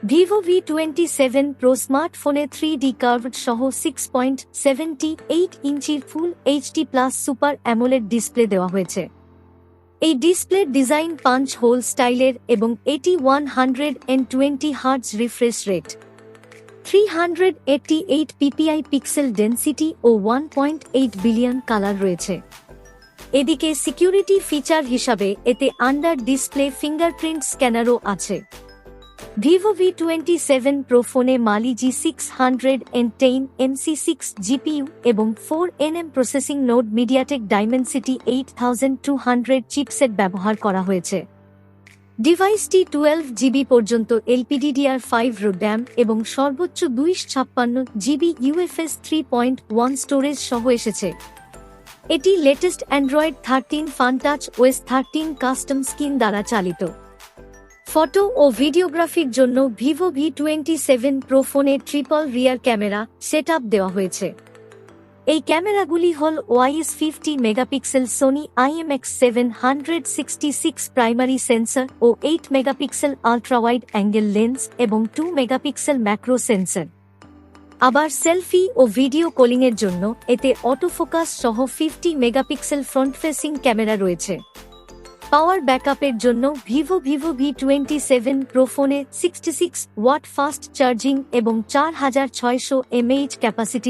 Vivo V27 Pro স্মার্টফোনে 3D curved সহ 6.78 ইঞ্চির full HD plus super AMOLED display দেওয়া হয়েছে। এই ডিসপ্লের ডিজাইন পাঞ্চ হোল স্টাইলের এবং এটি 120 hertz refresh rate, 388 PPI pixel density ও 1.8 বিলিয়ন কালার রয়েছে। এদিকে সিকিউরিটি ফিচার হিসাবে এতে আন্ডার ডিসপ্লে ফিঙ্গারপ্রিন্ট স্ক্যানারও আছে। Vivo V27 Pro ফোনে মালি G610 MC6 GPU এবং 4nm processing node MediaTek Dimensity 8200 chipset ব্যবহার করা হয়েছে। ডিভাইসটি 12 জিবি পর্যন্ত LPDDR5 RAM এবং সর্বোচ্চ 256 জিবি UFS 3.1 স্টোরেজ সহ এসেছে। এটি latest Android 13 fun touch OS 13 custom skin দ্বারা চালিত। ফটো ও ভিডিওগ্রাফির জন্য Vivo V27 Pro ফোনে ট্রিপল রিয়ার ক্যামেরা সেটআপ দেওয়া হয়েছে। এই ক্যামেরাগুলি হল YS 50 megapixel Sony IMX766 primary sensor ও 8 মেগাপিক্সেল আল্ট্রাওয়াইড অ্যাঙ্গেল লেন্স এবং 2 মেগাপিক্সেল ম্যাক্রো সেন্সর। আবার সেলফি ও ভিডিও কলিংয়ের জন্য এতে অটোফোকাস সহ 50 মেগাপিক্সেল ফ্রন্ট ফেসিং ক্যামেরা রয়েছে। পাওয়ার ব্যাকআপের জন্য Vivo V27 Pro ফোনে 66 ওয়াট ফাস্ট চার্জিং এবং 4600 mAh ক্যাপাসিটি